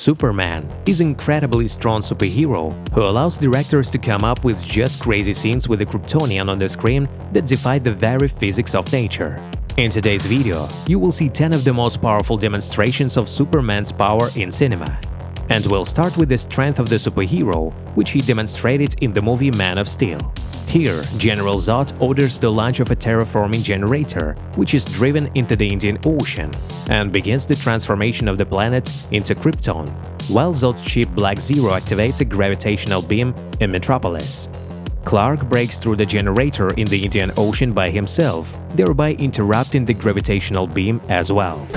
Superman is an incredibly strong superhero who allows directors to come up with just crazy scenes with a Kryptonian on the screen that defy the very physics of nature. In today's video, you will see 10 of the most powerful demonstrations of Superman's power in cinema. And we'll start with the strength of the superhero, which he demonstrated in the movie Man of Steel. Here, General Zod orders the launch of a terraforming generator, which is driven into the Indian Ocean, and begins the transformation of the planet into Krypton, while Zod's ship Black Zero activates a gravitational beam in Metropolis. Clark breaks through the generator in the Indian Ocean by himself, thereby interrupting the gravitational beam as well.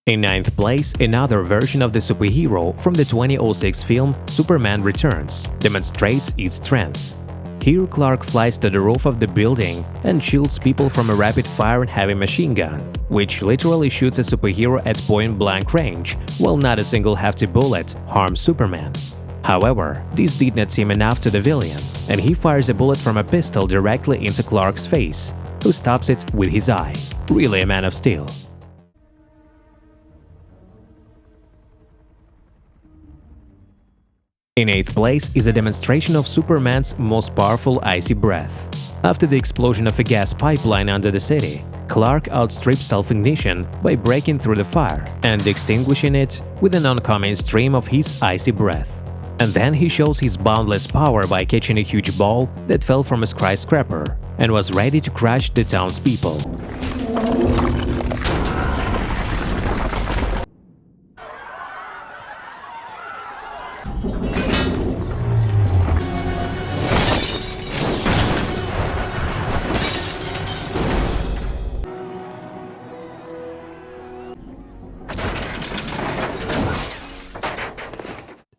In ninth place, another version of the superhero from the 2006 film Superman Returns demonstrates its strength. Here, Clark flies to the roof of the building and shields people from a rapid-fire and heavy machine gun, which literally shoots a superhero at point-blank range, while not a single hefty bullet harms Superman. However, this did not seem enough to the villain, and he fires a bullet from a pistol directly into Clark's face, who stops it with his eye. Really a Man of Steel. In eighth place is a demonstration of Superman's most powerful icy breath. After the explosion of a gas pipeline under the city, Clark outstrips self-ignition by breaking through the fire and extinguishing it with an oncoming stream of his icy breath. And then he shows his boundless power by catching a huge ball that fell from a skyscraper and was ready to crush the townspeople.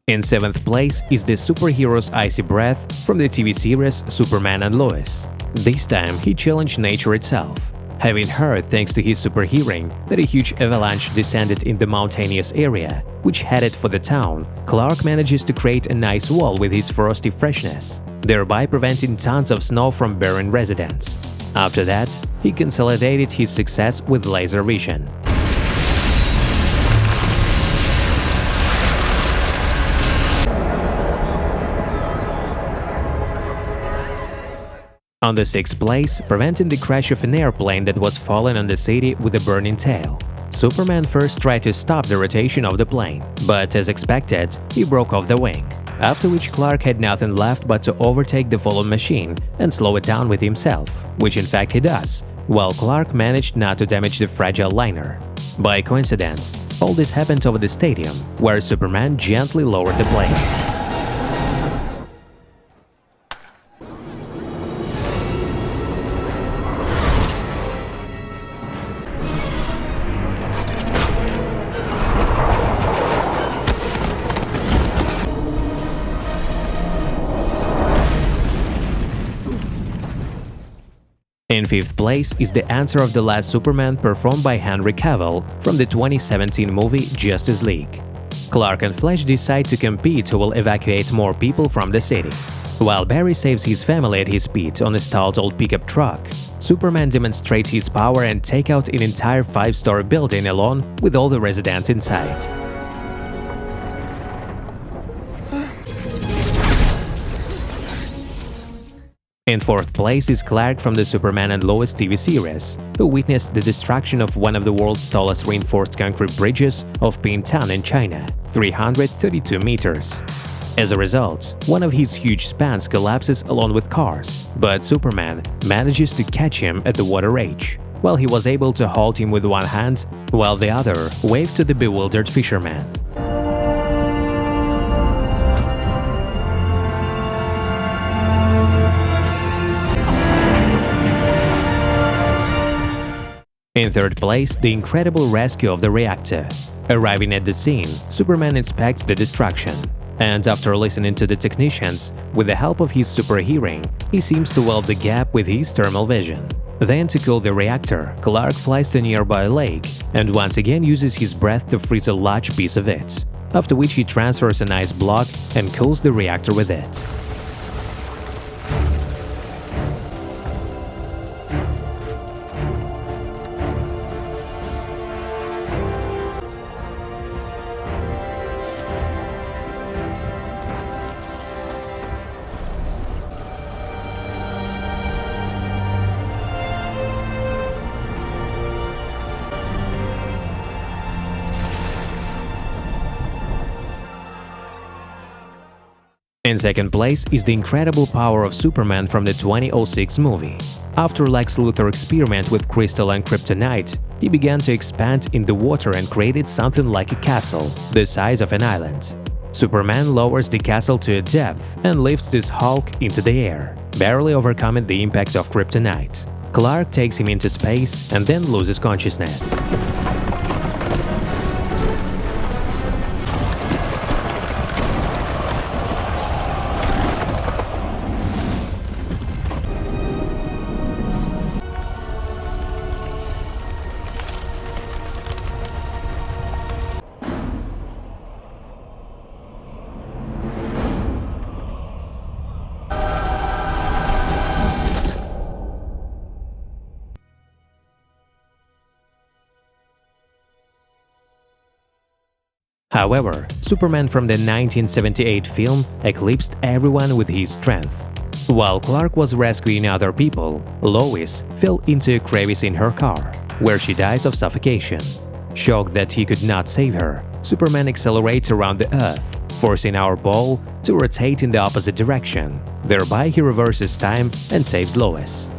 In seventh place is the superhero's icy breath from the TV series Superman and Lois. This time he challenged nature itself. Having heard, thanks to his super hearing, that a huge avalanche descended in the mountainous area, which headed for the town, Clark manages to create a nice wall with his frosty freshness, thereby preventing tons of snow from burying residents. After that, he consolidated his success with laser vision. On the sixth place, preventing the crash of an airplane that was falling on the city with a burning tail. Superman first tried to stop the rotation of the plane, but as expected, he broke off the wing, after which Clark had nothing left but to overtake the fallen machine and slow it down with himself, which in fact he does, while Clark managed not to damage the fragile liner. By coincidence, all this happened over the stadium, where Superman gently lowered the plane. In fifth place is The Answer of the Last Superman performed by Henry Cavill from the 2017 movie Justice League. Clark and Flash decide to compete who will evacuate more people from the city. While Barry saves his family at his speed on a stalled old pickup truck, Superman demonstrates his power and takes out an entire 5-story building alone with all the residents inside. In fourth place is Clark from the Superman and Lois TV series, who witnessed the destruction of one of the world's tallest reinforced concrete bridges of Pintan in China, 332 meters. As a result, one of his huge spans collapses along with cars, but Superman manages to catch him at the water edge, while he was able to hold him with one hand, while the other waved to the bewildered fisherman. In third place, the incredible rescue of the reactor. Arriving at the scene, Superman inspects the destruction. And after listening to the technicians, with the help of his super hearing, he seems to weld the gap with his thermal vision. Then, to cool the reactor, Clark flies to a nearby lake and once again uses his breath to freeze a large piece of it, after which he transfers an ice block and cools the reactor with it. In second place is the incredible power of Superman from the 2006 movie. After Lex Luthor experiment with crystal and kryptonite, he began to expand in the water and created something like a castle, the size of an island. Superman lowers the castle to a depth and lifts this Hulk into the air, barely overcoming the impact of kryptonite. Clark takes him into space and then loses consciousness. However, Superman from the 1978 film eclipsed everyone with his strength. While Clark was rescuing other people, Lois fell into a crevice in her car, where she dies of suffocation. Shocked that he could not save her, Superman accelerates around the Earth, forcing our ball to rotate in the opposite direction. Thereby, he reverses time and saves Lois.